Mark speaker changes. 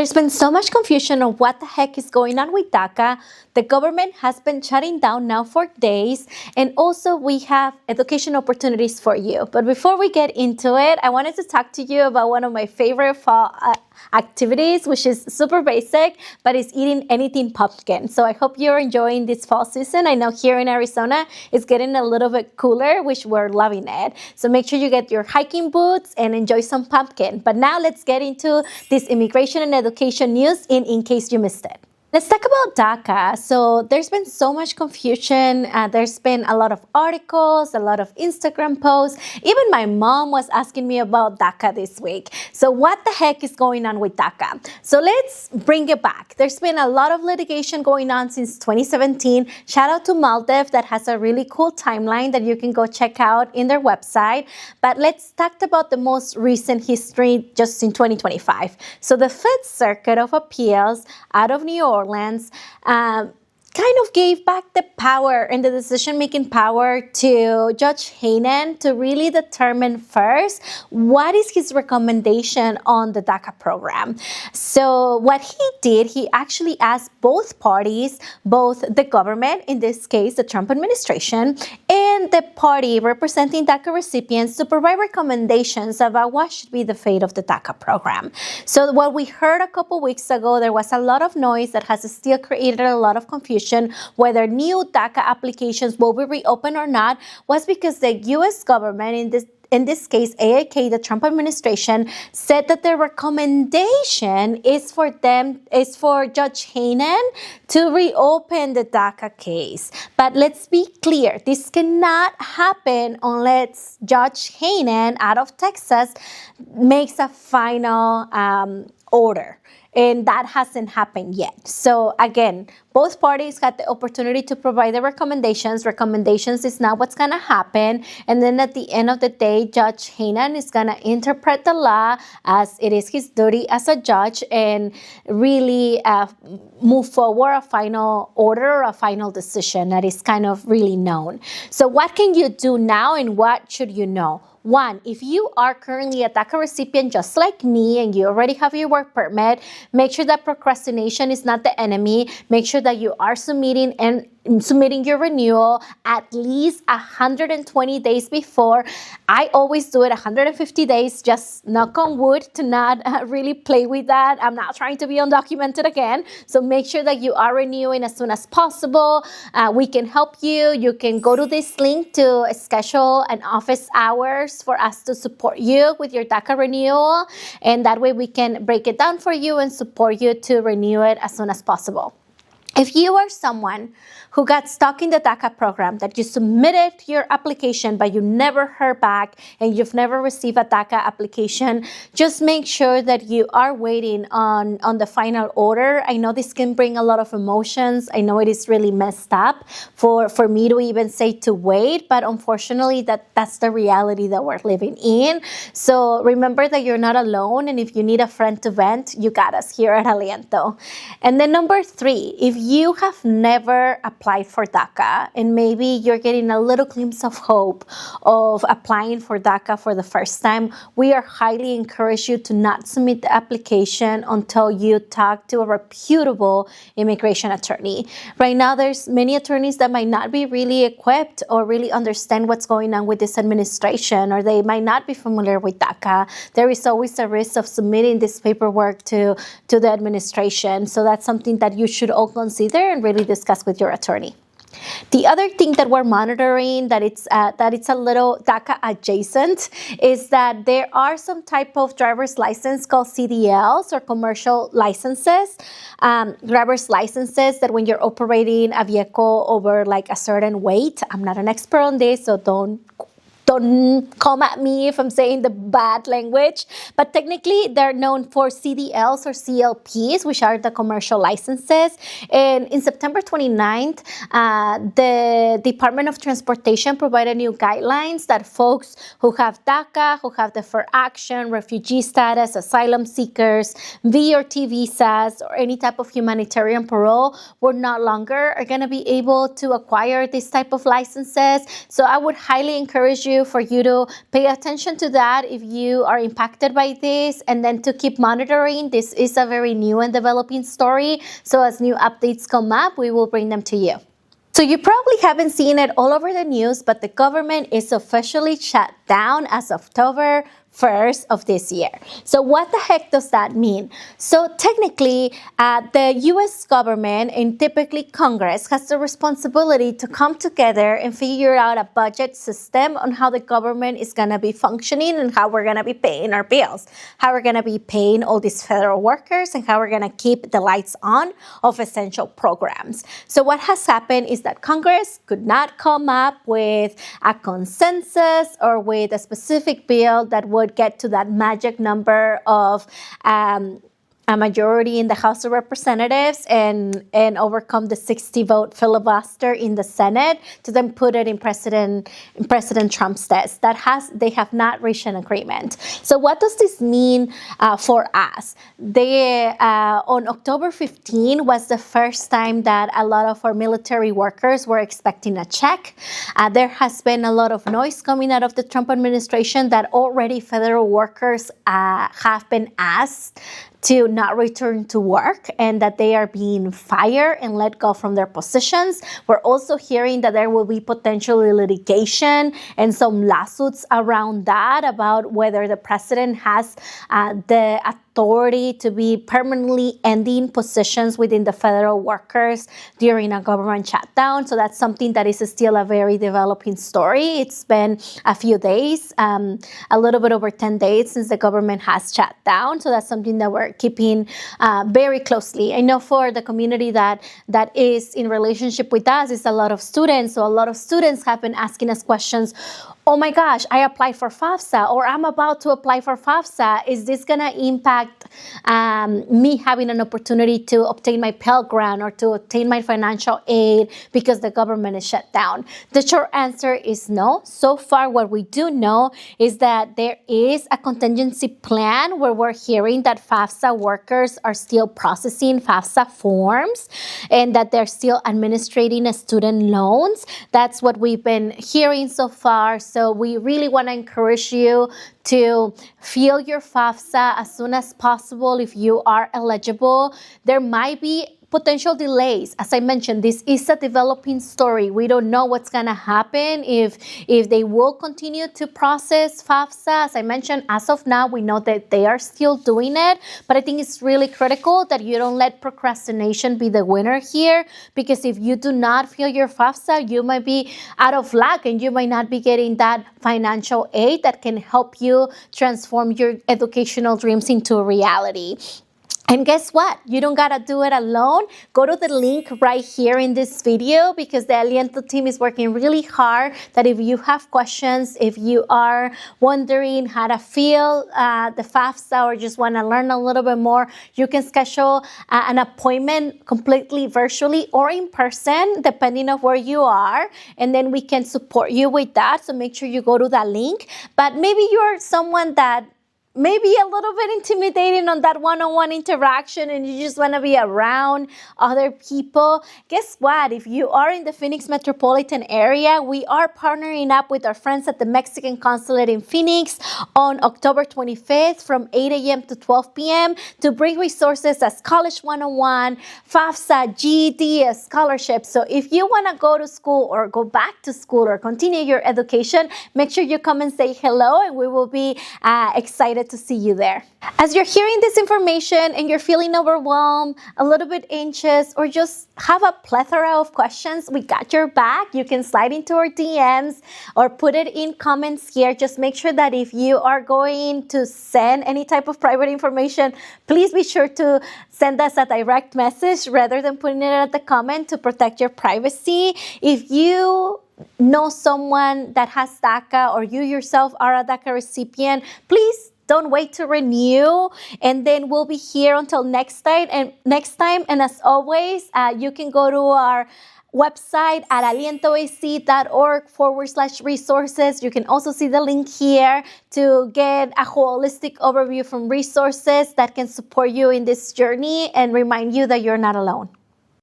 Speaker 1: There's been so much confusion on what the heck is going on with DACA. The government has been shutting down now for days, and also we have education opportunities for you. But before we get into it, I wanted to talk to you about one of my favorite fall activities, which is super basic, but it's eating anything pumpkin. So I hope you're enjoying this fall season. I know here in Arizona, it's getting a little bit cooler, which we're loving it. So make sure you get your hiking boots and enjoy some pumpkin. But now let's get into this immigration and education news in case you missed it. Let's talk about DACA. So there's been so much confusion. There's been a lot of articles, a lot of Instagram posts. Even my mom was asking me about DACA this week. So what the heck is going on with DACA? So let's bring it back. There's been a lot of litigation going on since 2017. Shout out to Maldev that has a really cool timeline that you can go check out in their website. But let's talk about the most recent history just in 2025. So the Fifth Circuit of Appeals out of New Orleans kind of gave back the power and the decision-making power to Judge Hainan to really determine first what is his recommendation on the DACA program. So what he did, he actually asked both parties, both the government, in this case the Trump administration, and the party representing DACA recipients to provide recommendations about what should be the fate of the DACA program. So what we heard a couple weeks ago, there was a lot of noise that has still created a lot of confusion whether new DACA applications will be reopened or not, was because the U.S. government, in this case, AIK, the Trump administration, said that the recommendation is for Judge Hainan to reopen the DACA case. But let's be clear, this cannot happen unless Judge Hainan out of Texas makes a final order. And that hasn't happened yet. So again, both parties had the opportunity to provide the recommendations. Recommendations is not what's going to happen. And then at the end of the day, Judge Hainan is going to interpret the law as it is his duty as a judge and really move forward a final order or a final decision that is kind of really known. So what can you do now and what should you know? One, if you are currently a DACA recipient just like me and you already have your work permit, make sure that procrastination is not the enemy. Make sure that you are submitting your renewal at least 120 days before. I always do it 150 days, just knock on wood to not really play with that. I'm not trying to be undocumented again. So make sure that you are renewing as soon as possible. We can help you. You can go to this link to schedule an office hours for us to support you with your DACA renewal. And that way we can break it down for you and support you to renew it as soon as possible. If you are someone who got stuck in the DACA program, that you submitted your application but you never heard back and you've never received a DACA application, just make sure that you are waiting on the final order. I know this can bring a lot of emotions. I know it is really messed up for me to even say to wait, but unfortunately that's the reality that we're living in. So remember that you're not alone, and if you need a friend to vent, you got us here at Aliento. And then number 3, if you have never applied for DACA and maybe you're getting a little glimpse of hope of applying for DACA for the first time, we are highly encourage you to not submit the application until you talk to a reputable immigration attorney. Right now, there's many attorneys that might not be really equipped or really understand what's going on with this administration, or they might not be familiar with DACA. There is always a risk of submitting this paperwork to the administration. So that's something that you should all consider and really discuss with your attorney. The other thing that we're monitoring that it's a little DACA adjacent is that there are some type of driver's license called CDLs or commercial licenses, driver's licenses that when you're operating a vehicle over like a certain weight. I'm not an expert on this, so don't come at me if I'm saying the bad language, but technically they're known for CDLs or CLPs, which are the commercial licenses. And in September 29th, the Department of Transportation provided new guidelines that folks who have DACA, who have deferred action, refugee status, asylum seekers, V or T visas, or any type of humanitarian parole will no longer are going to be able to acquire this type of licenses. So I would highly encourage you you for you to pay attention to that if you are impacted by this, and then to keep monitoring. This is a very new and developing story. So as new updates come up, we will bring them to you. So you probably haven't seen it all over the news, but the government is officially shut down as of October 1st of this year. So what the heck does that mean? So technically, the U.S. government and typically Congress has the responsibility to come together and figure out a budget system on how the government is going to be functioning and how we're going to be paying our bills, how we're going to be paying all these federal workers, and how we're going to keep the lights on of essential programs. So what has happened is that Congress could not come up with a consensus or with a specific bill that would get to that magic number of a majority in the House of Representatives and overcome the 60-vote filibuster in the Senate to then put it in President Trump's desk. They have not reached an agreement. So what does this mean for us? On October 15 was the first time that a lot of our military workers were expecting a check. There has been a lot of noise coming out of the Trump administration that already federal workers have been asked to not return to work and that they are being fired and let go from their positions. We're also hearing that there will be potentially litigation and some lawsuits around that about whether the president has the authority to be permanently ending positions within the federal workers during a government shutdown. So that's something that is still a very developing story. It's been a few days, a little bit over 10 days since the government has shut down. So that's something that we're keeping very closely. I know for the community that is in relationship with us is a lot of students. So a lot of students have been asking us questions. Oh my gosh, I applied for FAFSA, or I'm about to apply for FAFSA. Is this going to impact me having an opportunity to obtain my Pell Grant or to obtain my financial aid because the government is shut down? The short answer is no. So far, what we do know is that there is a contingency plan where we're hearing that FAFSA workers are still processing FAFSA forms and that they're still administrating student loans. That's what we've been hearing so far. So we really want to encourage you to fill your FAFSA as soon as possible if you are eligible. There might be potential delays. As I mentioned, this is a developing story. We don't know what's going to happen if they will continue to process FAFSA. As I mentioned, as of now, we know that they are still doing it, but I think it's really critical that you don't let procrastination be the winner here, because if you do not fill your FAFSA, you might be out of luck and you might not be getting that financial aid that can help you transform your educational dreams into a reality. And guess what? You don't gotta do it alone. Go to the link right here in this video, because the Aliento team is working really hard that if you have questions, if you are wondering how to fill the FAFSA or just wanna learn a little bit more, you can schedule an appointment completely virtually or in person, depending on where you are. And then we can support you with that. So make sure you go to that link. But maybe you're someone that maybe a little bit intimidating on that one-on-one interaction and you just want to be around other people. Guess what? If you are in the Phoenix metropolitan area, we are partnering up with our friends at the Mexican Consulate in Phoenix on October 25th from 8 a.m. to 12 p.m. to bring resources as College 101, FAFSA, GED, scholarships. So if you want to go to school or go back to school or continue your education, make sure you come and say hello, and we will be excited to see you there. As you're hearing this information and you're feeling overwhelmed, a little bit anxious, or just have a plethora of questions, we got your back. You can slide into our DMs or put it in comments here. Just make sure that if you are going to send any type of private information, please be sure to send us a direct message rather than putting it at the comment to protect your privacy. If you know someone that has DACA or you yourself are a DACA recipient, please don't wait to renew, and then we'll be here until next time. And as always, you can go to our website at alientoac.org/resources. You can also see the link here to get a holistic overview from resources that can support you in this journey and remind you that you're not alone.